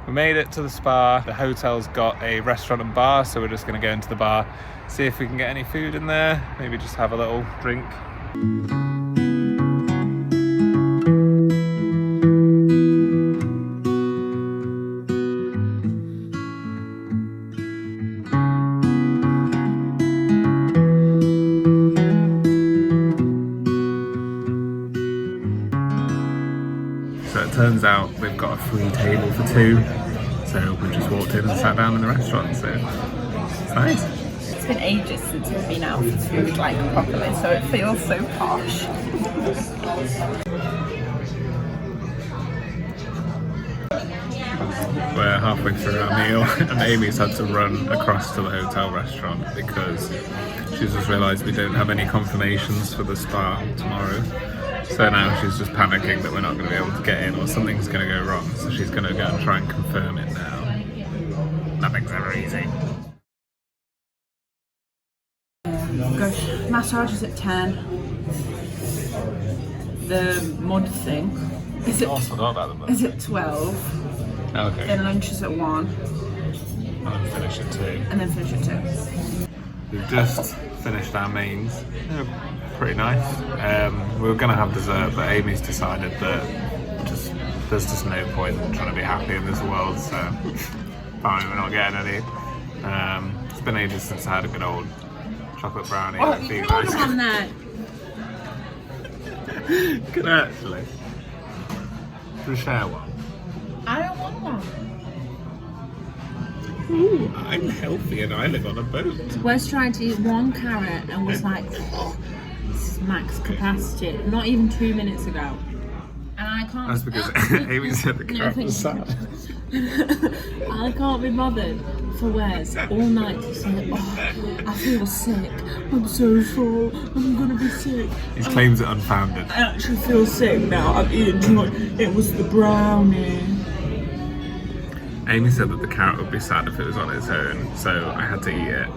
We made it to the spa. The hotel's got a restaurant and bar, so we're just going to go into the bar, see if we can get any food in there, maybe just have a little drink. So it turns out we've got a free table for two, so we just walked in and sat down in the restaurant, so it's nice. It's been ages since we've been out for food like properly, so it feels so posh. We're halfway through our meal and Amy's had to run across to the hotel restaurant because she's just realised we don't have any confirmations for the spa tomorrow. So now she's just panicking that we're not going to be able to get in or something's going to go wrong. So she's going to go and try and confirm it now. Nothing's ever easy. Gosh, massage is at 10. The mud thing is I forgot about the mud. Is at 12. Okay. Then lunch is at 1. And then finish at 2. And then finish at 2. We've just finished our mains. They're pretty nice. We were going to have dessert, but Amy's decided that there's just no point in trying to be happy in this world, so apparently we're not getting any. It's been ages since I had a good old chocolate brownie. Oh, you can order one there. Can I actually? Should we share one? I don't want one. Ooh, I'm healthy and I live on a boat. Wes tried to eat one carrot and was like, oh, this is max capacity. Not even 2 minutes ago. And I can't. That's because Amy said the carrot was sad. I can't be bothered for Wes all night to say, oh, I feel sick. I'm so full. I'm gonna be sick. His claims are unfounded. I actually feel sick now. I've eaten too much. It was the brownie. Amy said that the carrot would be sad if it was on its own, so I had to eat it.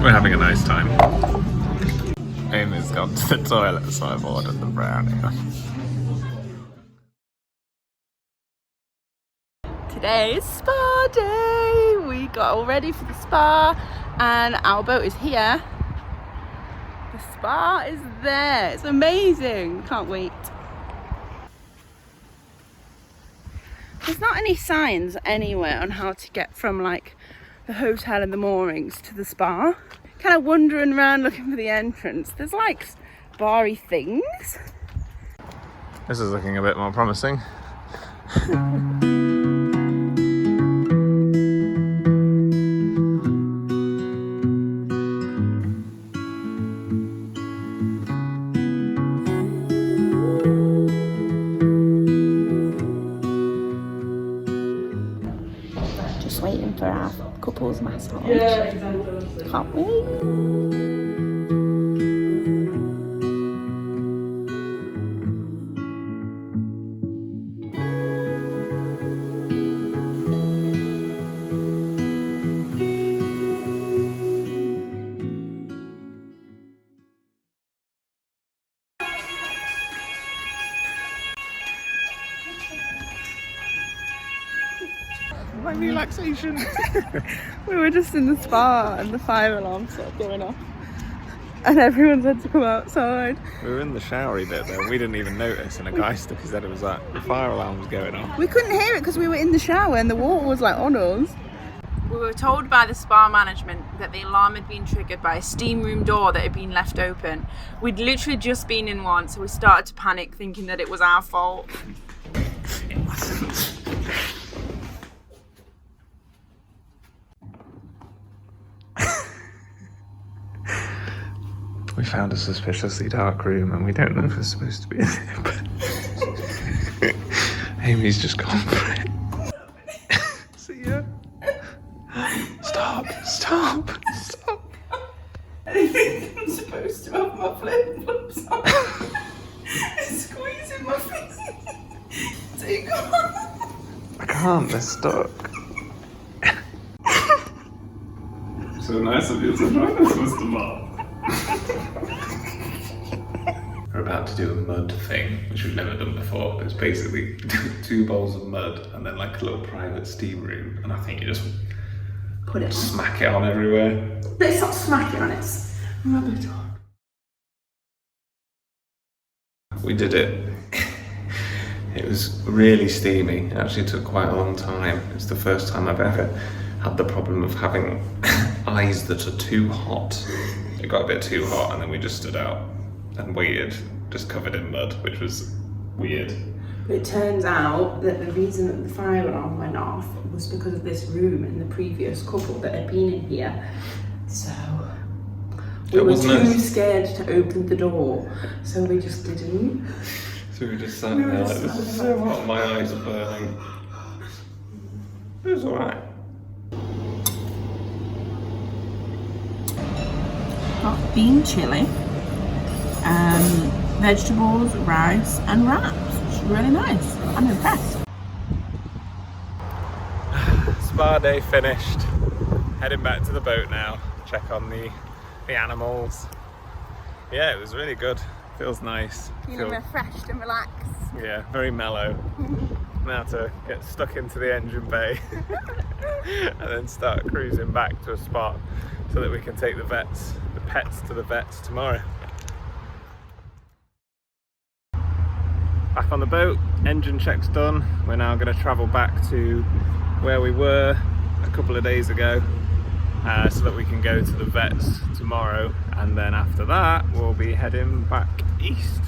We're having a nice time. Amy's gone to the toilet, so I've ordered the brownie. Today is spa day. We got all ready for the spa and our boat is here. The spa is there. It's amazing. Can't wait. There's not any signs anywhere on how to get from like the hotel and the moorings to the spa. Kind of wandering around looking for the entrance. There's like bar-y things. This is looking a bit more promising. Just waiting for our couples massage. Can't wait. My relaxation. We were just in the spa and the fire alarm started going off. And everyone said to come outside. We were in the showery bit though, we didn't even notice, and a guy stuck his head and was like, the fire alarm was going off. We couldn't hear it because we were in the shower and the water was like on us. We were told by the spa management that the alarm had been triggered by a steam room door that had been left open. We'd literally just been in one, so we started to panic thinking that it was our fault. It wasn't. We found a suspiciously dark room and we don't know if we're supposed to be in it, but Amy's just gone for it. See ya. Stop. I think I'm supposed to have my flip-flops on. It's squeezing my feet. Take off. I can't, they're stuck. So nice of you to join us, Mr. Mark. We're about to do a mud thing, which we've never done before. It's basically 2 bowls of mud and then like a little private steam room, and I think you just put it smack it on everywhere. But it's not smacking on, it's rub it on. We did it. It was really steamy. It actually took quite a long time. It's the first time I've ever had the problem of having eyes that are too hot. It got a bit too hot and then we just stood out and waited, just covered in mud, which was weird. But it turns out that the reason that the fire alarm went off was because of this room and the previous couple that had been in here. So we were too scared to open the door, so we just didn't. So we just sat there like, this is so hot, my eyes are burning. It was alright. Got bean chilli, vegetables, rice and wraps. It's really nice. I'm impressed. Spa day finished. Heading back to the boat now. Check on the animals. Yeah, it was really good. Feels nice. Feeling refreshed and relaxed. Yeah, very mellow. Now to get stuck into the engine bay and then start cruising back to a spot so that we can take the pets to the vets tomorrow. Back on the boat, engine check's done. We're now going to travel back to where we were a couple of days ago so that we can go to the vets tomorrow, and then after that we'll be heading back east.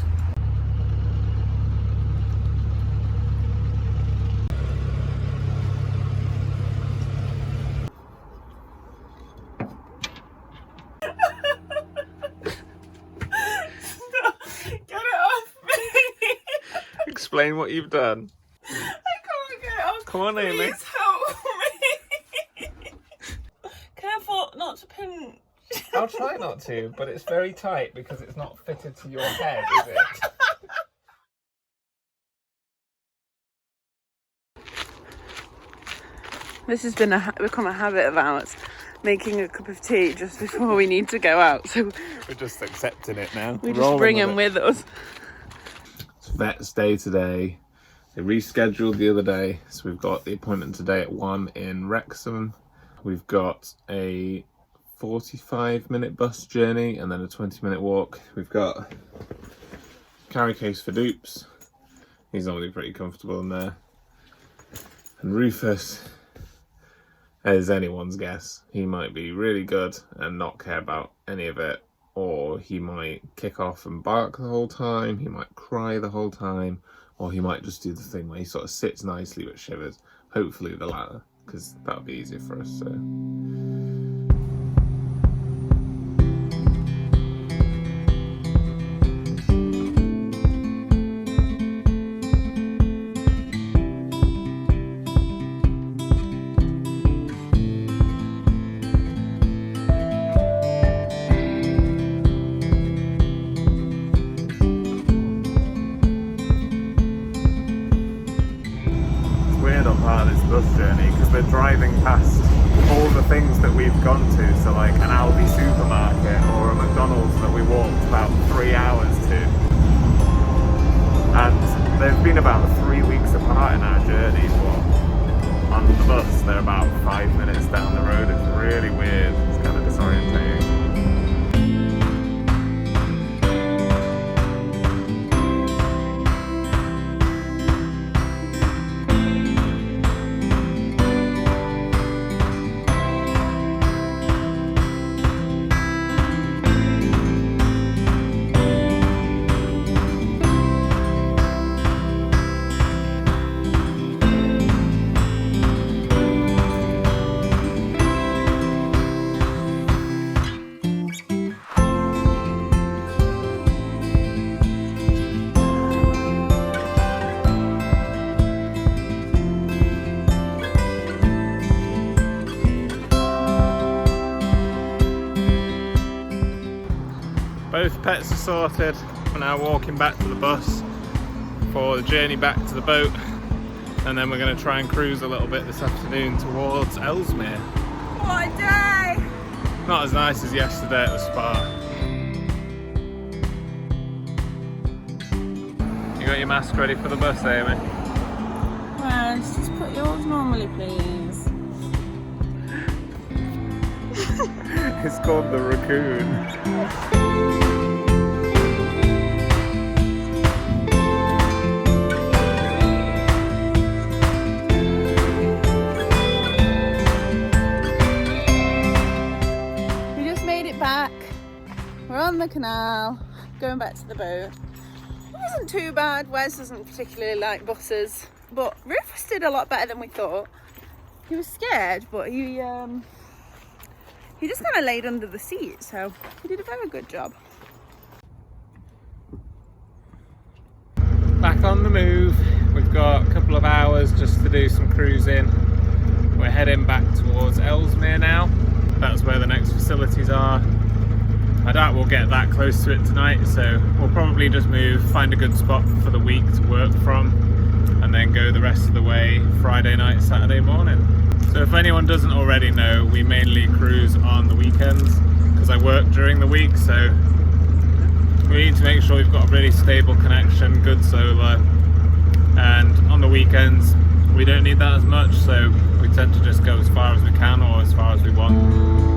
Explain what you've done. I can't get it off. Come on, Amy. Please help me. Careful not to pinch. I'll try not to, but it's very tight because it's not fitted to your head, is it? This has become a habit of ours, making a cup of tea just before we need to go out. So we're just accepting it now. We just bring them with us. It's vet's day today. They rescheduled the other day, so we've got the appointment today at 1 in Wrexham. We've got a 45-minute bus journey and then a 20-minute walk. We've got carry case for Dupes. He's normally pretty comfortable in there. And Rufus, as anyone's guess, he might be really good and not care about any of it, or he might kick off and bark the whole time, he might cry the whole time, or he might just do the thing where he sort of sits nicely but shivers. Hopefully the latter, because that would be easier for us. So bus journey because we're driving past all the things that we've gone to, so like an Aldi supermarket or a McDonald's that we walked about 3 hours to, and they've been about 3 weeks apart in our journey, but on the bus they're about 5 minutes down the road. It's really weird, it's kind of disorientating. Both pets are sorted. We're now walking back to the bus for the journey back to the boat, and then we're going to try and cruise a little bit this afternoon towards Ellesmere. What a day! Not as nice as yesterday at the spa. You got your mask ready for the bus, Amy? Well, just put yours normally, please. It's called the raccoon. We're on the canal, going back to the boat. It wasn't too bad. Wes doesn't particularly like buses, but Rufus did a lot better than we thought. He was scared, but he just kind of laid under the seat, so he did a very good job. Back on the move. We've got a couple of hours just to do some cruising. We're heading back towards Ellesmere now. That's where the next facilities are. I doubt we'll get that close to it tonight, so we'll probably just move, find a good spot for the week to work from, and then go the rest of the way Friday night, Saturday morning. So if anyone doesn't already know, we mainly cruise on the weekends because I work during the week, so we need to make sure we've got a really stable connection, good solar, and on the weekends we don't need that as much, so we tend to just go as far as we can or as far as we want.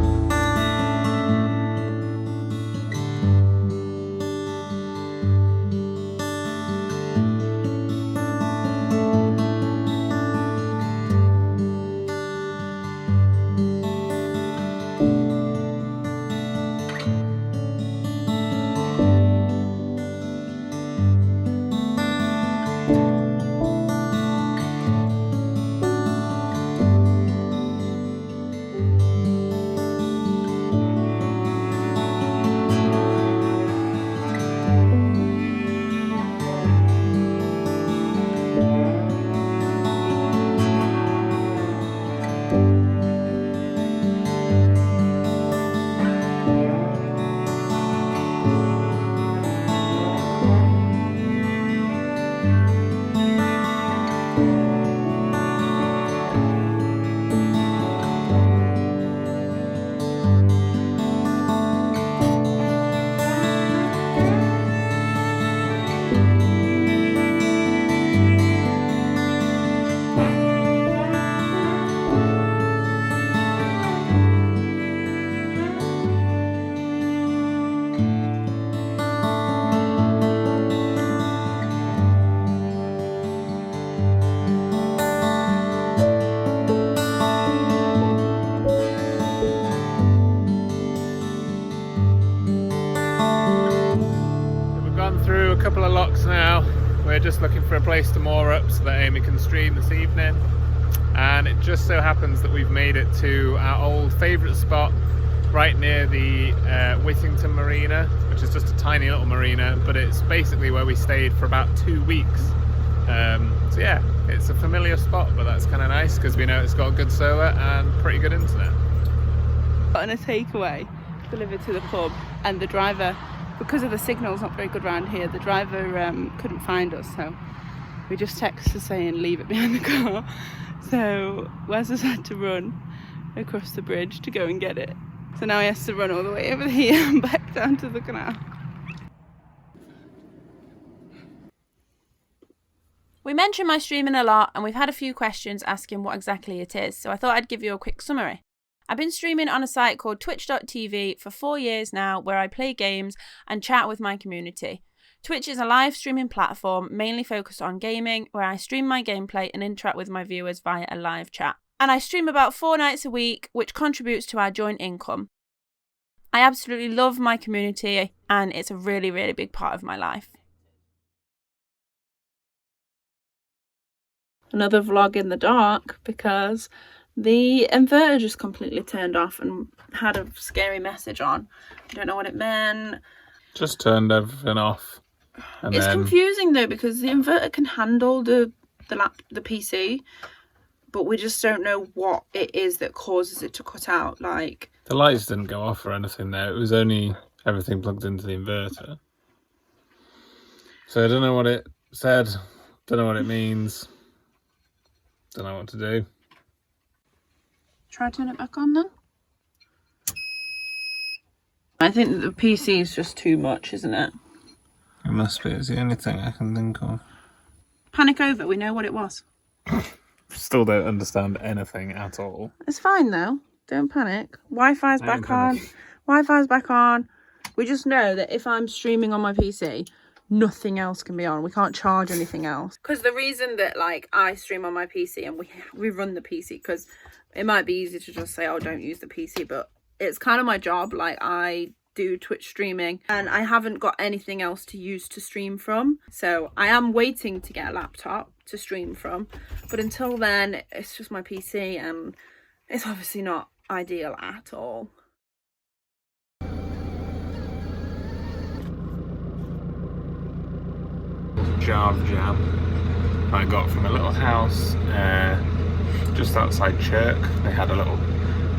Couple of locks now. We're just looking for a place to moor up so that Amy can stream this evening, and it just so happens that we've made it to our old favourite spot right near the Whittington Marina, which is just a tiny little marina, but it's basically where we stayed for about 2 weeks. So yeah, it's a familiar spot, but that's kind of nice because we know it's got good solar and pretty good internet. Gotten a takeaway delivered to the pub, and the driver, because of the signal's not very good around here, the driver couldn't find us, so we just texted saying leave it behind the car. So Wes has had to run across the bridge to go and get it. So now he has to run all the way over here and back down to the canal. We mention my streaming a lot, and we've had a few questions asking what exactly it is, so I thought I'd give you a quick summary. I've been streaming on a site called twitch.tv for 4 years now, where I play games and chat with my community. Twitch is a live streaming platform mainly focused on gaming, where I stream my gameplay and interact with my viewers via a live chat. And I stream about 4 nights a week, which contributes to our joint income. I absolutely love my community, and it's a really, really big part of my life. Another vlog in the dark because the inverter just completely turned off and had a scary message on. I don't know what it meant. Just turned everything off. And it's confusing though, because the inverter can handle the PC, but we just don't know what it is that causes it to cut out. Like, the lights didn't go off or anything there. It was only everything plugged into the inverter. So I don't know what it said. Don't know what it means. Don't know what to do. Try to turn it back on then. I think the PC is just too much, isn't it? It must be. It's the only thing I can think of. Panic over. We know what it was. Still don't understand anything at all. It's fine though. Don't panic. Wi-Fi's I ain't back on. panicking. Wi-Fi's back on. We just know that if I'm streaming on my PC, nothing else can be on. We can't charge anything else. Because the reason that like I stream on my PC and we run the PC, because it might be easy to just say, oh, don't use the PC, but it's kind of my job. Like I do Twitch streaming and I haven't got anything else to use to stream from. So I am waiting to get a laptop to stream from. But until then, it's just my PC and it's obviously not ideal at all. Jar of jam I got from a little house just outside Chirk. They had a little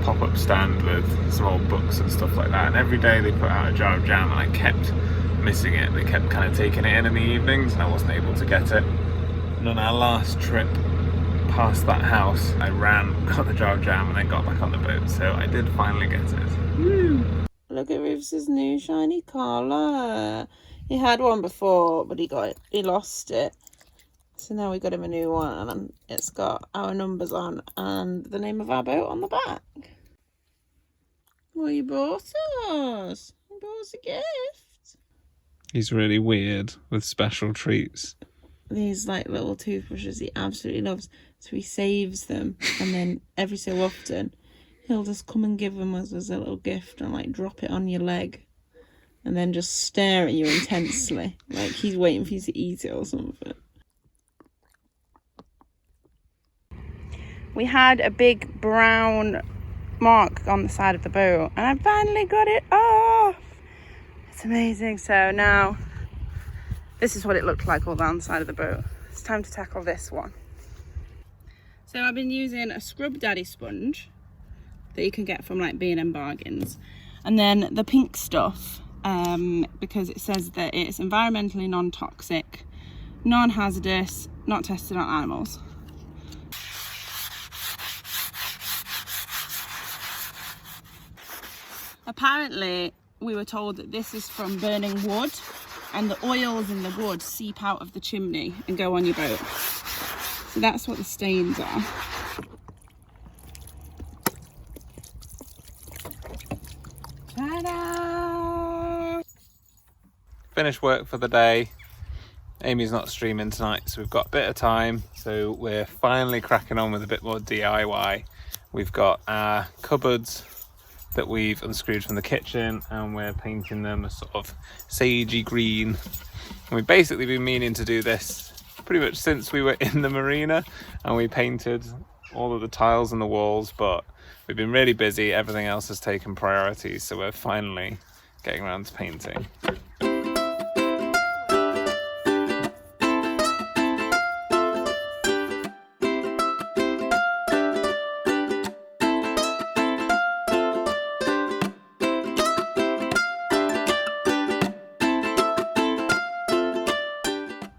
pop-up stand with some old books and stuff like that, and every day they put out a jar of jam and I kept missing it. They kept kind of taking it in the evenings and I wasn't able to get it. And on our last trip past that house, I ran, got the jar of jam and then got back on the boat, so I did finally get it. Woo. Look at Rufus's new shiny collar. He had one before, but he lost it. So now we got him a new one, and it's got our numbers on and the name of our boat on the back. Well, you bought us. You bought us a gift. He's really weird with special treats. These like little toothbrushes he absolutely loves, so he saves them, and then every so often he'll just come and give them us as a little gift and like drop it on your leg. And then just stare at you intensely, like he's waiting for you to eat it or something. We had a big brown mark on the side of the boat, and I finally got it off. It's amazing. So now, this is what it looked like all down the side of the boat. It's time to tackle this one. So I've been using a Scrub Daddy sponge that you can get from like B&M Bargains. And then the pink stuff, because it says that it's environmentally non-toxic, non-hazardous, not tested on animals. Apparently, we were told that this is from burning wood, and the oils in the wood seep out of the chimney and go on your boat. So that's what the stains are. Ta-da! Finished work for the day. Amy's not streaming tonight, so we've got a bit of time. So we're finally cracking on with a bit more DIY. We've got our cupboards that we've unscrewed from the kitchen, and we're painting them a sort of sagey green. And we've basically been meaning to do this pretty much since we were in the marina, and we painted all of the tiles and the walls, but we've been really busy. Everything else has taken priority, so we're finally getting around to painting.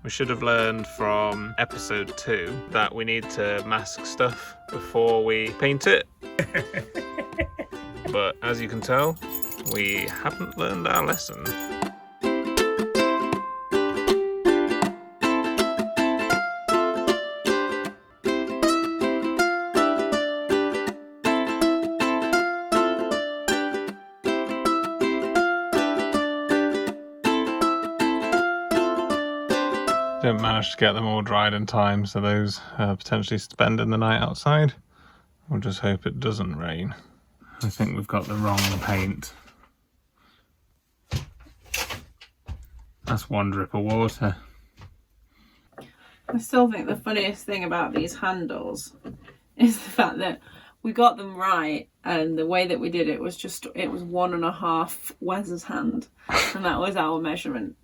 We should have learned from episode 2 that we need to mask stuff before we paint it. But as you can tell, we haven't learned our lesson. Didn't manage to get them all dried in time, so those are potentially spending the night outside. We'll just hope it doesn't rain. I think we've got the wrong paint. That's one drip of water. I still think the funniest thing about these handles is the fact that we got them right, and the way that we did it was just, it was 1.5 Wes's hand, and that was our measurement.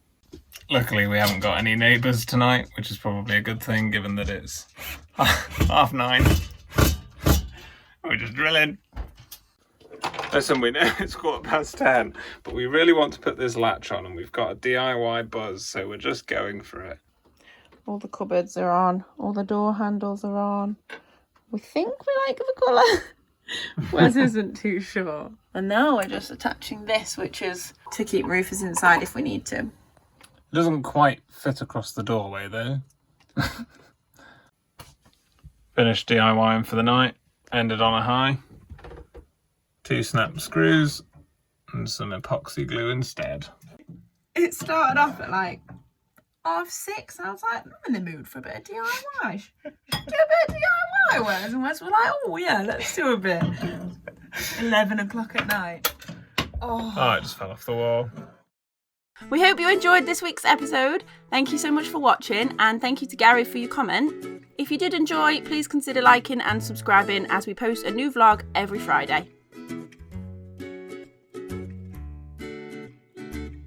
Luckily we haven't got any neighbours tonight, which is probably a good thing given that it's 9:30. We're just drilling. Listen, we know it's 10:15, but we really want to put this latch on, and we've got a DIY buzz, so we're just going for it. All the cupboards are on, all the door handles are on. We think we like the colour. Wes isn't too sure. And now we're just attaching this, which is to keep Rufus inside if we need to. It doesn't quite fit across the doorway though. Finished DIYing for the night. Ended on a high. 2 snap screws and some epoxy glue instead. It started off at like 6:30. I was like, I'm in the mood for a bit of DIY. Do a bit of DIY, Wes. And Wes was like, oh yeah, let's do a bit. 11 o'clock at night. Oh, it just fell off the wall. We hope you enjoyed this week's episode. Thank you so much for watching, and thank you to Gary for your comment. If you did enjoy, please consider liking and subscribing as we post a new vlog every Friday.